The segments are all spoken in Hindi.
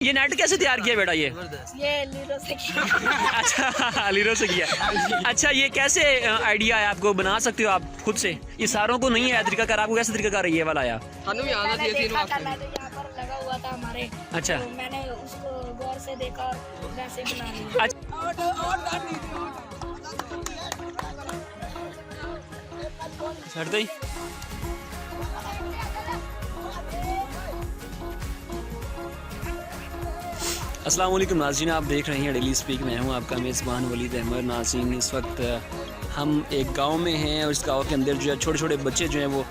ये नेट कैसे तैयार किया बेटा? ये लीरो से किया। अच्छा लीरो से किया। अच्छा ये कैसे आइडिया है आपको? बना सकते हो आप खुद से? ये सारों को नहीं आया तरीका कार, आपको कैसे तरीका कार ये वाला आया? मैंने देखा था, यहाँ पर लगा हुआ था हमारे। अच्छा तो मैंने उसको गौर से देखा और वैसे बना लिया। सर ही अस्सलाम वालेकुम नाज़रीन, आप देख रहे हैं डेली स्पीक। मैं हूं आपका मेज़बान वलीद अहमद। नाज़रीन इस वक्त हम एक गांव में हैं और इस गांव के अंदर जो है छोटे छोटे बच्चे जो हैं वो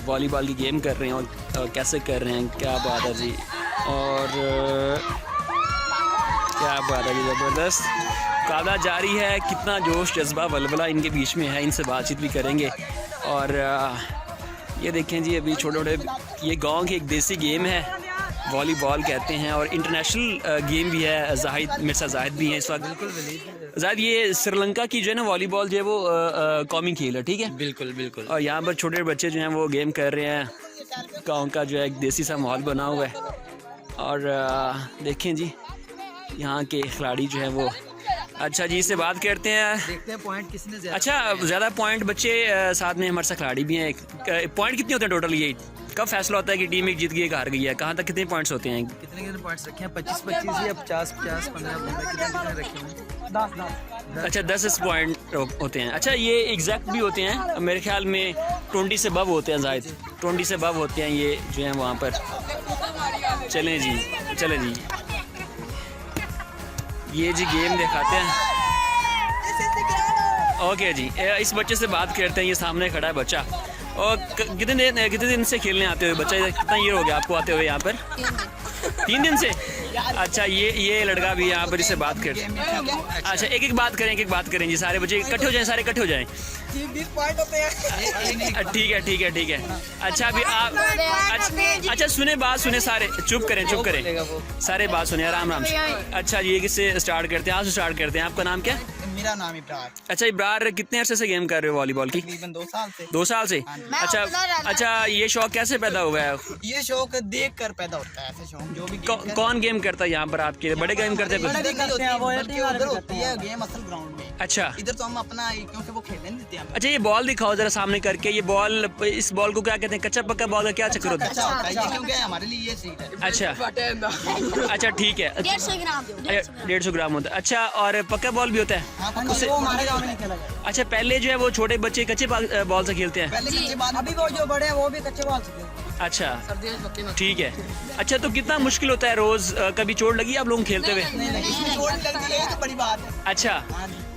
वॉलीबॉल की गेम कर रहे हैं। और कैसे कर रहे हैं, क्या बात है जी, और क्या बात है जी, ज़बरदस्त मुकाबला जारी है। कितना जोश जज्बा वलवला इनके बीच में है, इनसे बातचीत भी करेंगे। और ये देखें जी, अभी छोटे छोटे, ये गाँव की एक देसी गेम है, वॉलीबॉल कहते हैं, और इंटरनेशनल गेम भी है। जाहिद, मेरे साथ जाहिद भी हैं इस वक्त। बिल्कुल जाहिद, ये श्रीलंका की जो है ना वॉलीबॉल जो है वो कौमी खेल है, ठीक है? बिल्कुल बिल्कुल। और यहाँ पर छोटे बच्चे जो हैं वो गेम कर रहे हैं। गाँव का जो है एक देसी सा माहौल बना हुआ है। और देखें जी, यहाँ के खिलाड़ी जो है वो, अच्छा जी इससे बात करते हैं, देखते हैं पॉइंट किसने ज़्यादा। अच्छा ज़्यादा पॉइंट बच्चे साथ में हमारे साथ खिलाड़ी भी हैं। पॉइंट कितने होते हैं टोटल? ये कब फैसला होता है कि टीम एक जीत गई, हार गई है? कहाँ तक कितने पॉइंट्स होते हैं? कितने पॉइंट्स रखे हैं? 25-25 या 50-50, 15-15, कितने रखे हैं? 10। अच्छा 10 पॉइंट होते हैं। अच्छा ये एग्जैक्ट भी होते हैं मेरे ख्याल में 20 से अबव होते हैं। जाहिद 20 से अबव होते हैं ये जो हैं वहाँ पर। चलें जी, चलें जी, ये जी गेम दिखाते हैं। ओके जी, इस बच्चे से बात करते हैं। ये सामने खड़ा है बच्चा। और कितने दिन से खेलने आते हुए बच्चा? कितना ईयर हो गया आपको आते हुए यहाँ पर? 3 दिन से। अच्छा ये लड़का भी यहाँ पर, इससे बात करते हैं। अच्छा एक एक बात करें जी, सारे बच्चे इकट्ठे हो जाएं, सारे इकट्ठे हो जाएं। ठीक है ठीक है ठीक है। अच्छा अभी आप, अच्छा सुने बात, सुने सारे, चुप करें सारे बात सुने आराम से। अच्छा ये किससे स्टार्ट करते हैं? आप स्टार्ट करते हैं। आपका नाम क्या? मेरा नाम इब्रार। अच्छा इब्रार, कितने अरसे से गेम कर रहे हो वॉलीबॉल की? तकरीबन 2 साल से। 2 साल से। अच्छा ये शौक कैसे पैदा हुआ है? ये शौक देख कर पैदा होता है, ऐसे शौक जो भी कौन गेम करता है यहाँ पर आपके? बड़े गेम करते हैं? उधर होती है गेम असल ग्राउंड में। अच्छा इधर तो हम अपना, क्योंकि वो खेलने नहीं देते हमें। अच्छा ये बॉल दिखाओ जरा सामने करके। ये बॉल, इस बॉल को क्या कहते हैं? कच्चा पक्का बॉल का क्या चक्कर होता है? क्योंकि हमारे लिए ये सीट है। अच्छा अच्छा ठीक है। 150 ग्राम होता है। अच्छा और पक्का बॉल भी होता है? अच्छा पहले जो है वो छोटे बच्चे कच्चे बॉल से खेलते हैं? अभी वो जो बड़े हैं वो भी कच्चे बॉल से खेलते हैं। अच्छा ठीक है। अच्छा तो कितना मुश्किल होता है रोज? कभी चोट लगी आप लोग खेलते हुए? इसमें चोट लगती है तो बड़ी बात है। अच्छा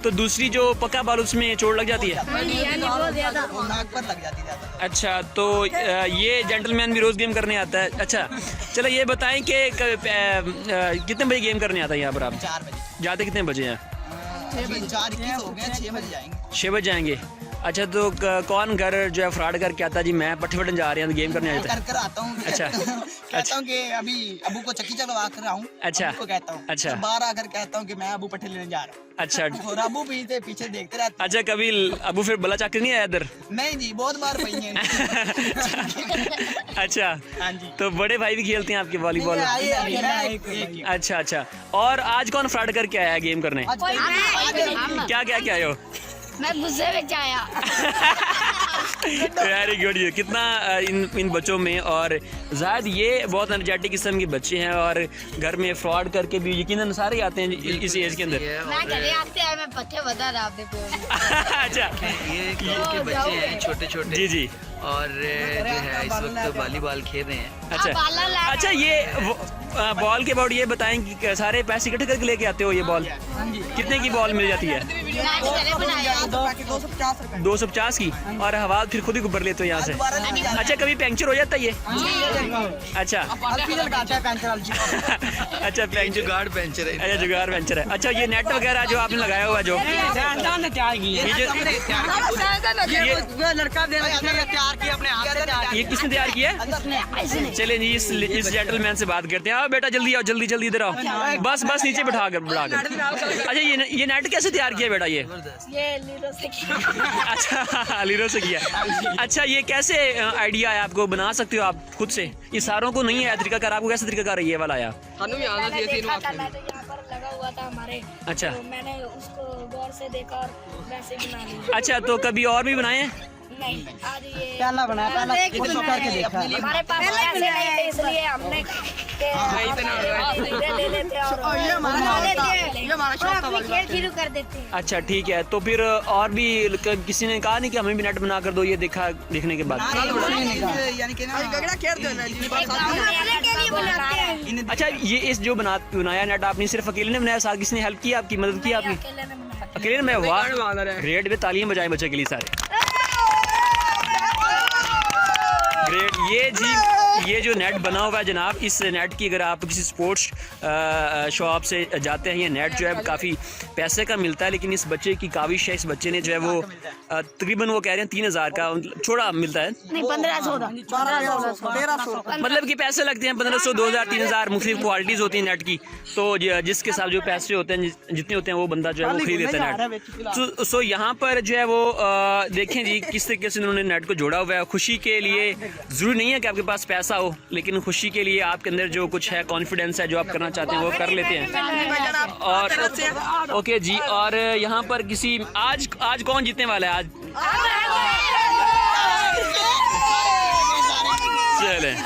तो दूसरी जो पक्का बॉल उसमें चोट लग जाती है? नाक पर लग जाती है। अच्छा तो ये जेंटलमैन भी रोज गेम करने आता है? अच्छा चलो ये बताएं कि कितने बजे गेम करने आता है यहाँ पर आप? 4 बजे। जाते कितने बजे हैं? 4:21 हो गए, 6 बजे जाएंगे। 6 बजे जाएंगे। अच्छा तो कौन घर जो है फ्रॉड करके आता जी, मैं पट्टे वटन जा रहे हैं तो गेम करने आता है? कर आता हूँ। अच्छा कहता हूँ कि अभी अबू को चक्की चलवा कर आऊँ। अच्छा कहता हूँ। अच्छा बाहर आकर कहता हूँ कि मैं अबू पट्टे लेने जा रहा हूँ। अच्छा और अबू पीछे देखते रहते। अच्छा कभी अबू फिर बला चाकर नहीं आया इधर? नहीं जी, बहुत बार पई हैं। अच्छा हाँ जी। तो बड़े भाई भी खेलते हैं आपके वॉलीबॉल? अच्छा अच्छा। और आज कौन फ्रॉड करके आया है गेम करने? क्या क्या क्या हो? मैं गुस्से में आया। Very good. ये कितना इन बच्चों में, और जायद ये बहुत एनर्जेटिक किस्म के बच्चे हैं और घर में फ्रॉड करके भी यकीनन सारे आते हैं इस एज के अंदर। मैं घरे आते हैं, मैं पत्ते बता रहा आपने। अच्छा ये के बच्चे हैं छोटे छोटे जी जी, और जो है इस वक्त वॉलीबॉल खेल रहे हैं। अच्छा अच्छा ये बॉल के अबाउट ये बताएं कि सारे पैसे इकट्ठे करके लेके आते हो ये बॉल? कितने की बॉल मिल जाती है? 250 की। और हवा फिर खुद ही भर लेते हो यहाँ से? अच्छा कभी पंक्चर हो जाता है ये? अच्छा अच्छा जुगाड़ पंचर है। अच्छा जुगाड़ पंचर है। अच्छा ये नेट वगैरह जो आपने लगाया हुआ जो ये किसने तैयार किया? चले जी इस जेंटलमैन से बात करते हैं। आओ बेटा, जल्दी आओ, जल्दी जल्दी इधर आओ। बस बस नीचे बैठा कर। अच्छा ये नेट कैसे तैयार किया बेटा ये? लीरो से किया। अच्छा लीरो से किया। अच्छा ये कैसे आइडिया है आपको, बना सकते हो आप खुद से? ये सारों को नहीं है तरीकाकार, आपको कैसे तरीकाकार ये वाला आया? मैंने देखा था, मैं तो यहाँ पर लगा हुआ था हमारे। अच्छा। तो मैंने उसको गौर से देखा और वैसे बना लिया। अच्छा तो कभी और भी बनाए हैं? नहीं, आज ये पहला बनाया, पहला इसको करके देखा। हमारे पास पैसे नहीं थे इसलिए हमने ले लेते और ये हमारा खेल शुरू कर देते हैं। अच्छा ठीक है, तो फिर और भी किसी ने कहा नहीं कि हमें भी नेट बना कर दो ये देखने के बाद? यानी कि अच्छा ये इस जो बनाया नेट आपने सिर्फ अकेले ने बनाया, साथ किसी ने हेल्प की, आपकी मदद की आपने? अकेले ने बनाया। अकेले में? वाह, ग्रेट पे तालियां बजाएं बच्चे के लिए सारे। ग्रेट। ये जी ये जो नेट बना हुआ है जनाब, इस नेट की अगर आप किसी स्पोर्ट्स शॉप से जाते हैं, ये नेट जो है काफ़ी पैसे का मिलता है, लेकिन इस बच्चे की काविश है, इस बच्चे ने जो है वो तकरीबन वो कह रहे हैं 3000 का छोड़ा मिलता है। नहीं 1500 मतलब कि पैसे लगते हैं 1500, 2000, 3000 मुख्तलिफ क्वालिटीज़ होती हैं नेट की। तो जिसके साथ जो पैसे होते हैं, जितने होते हैं वो बंदा जो है वो खरीद लेता है नेट। सो यहाँ पर जो है वो देखें जी किस तरीके से उन्होंने नेट को जोड़ा हुआ है। खुशी के लिए ज़रूरी नहीं है कि आपके पास पैसा हो, लेकिन खुशी के लिए आपके अंदर जो कुछ है, कॉन्फिडेंस है, जो आप करना चाहते हैं वो कर लेते हैं। और ओके जी, और यहाँ पर किसी आज कौन जीतने वाला है आज? चलें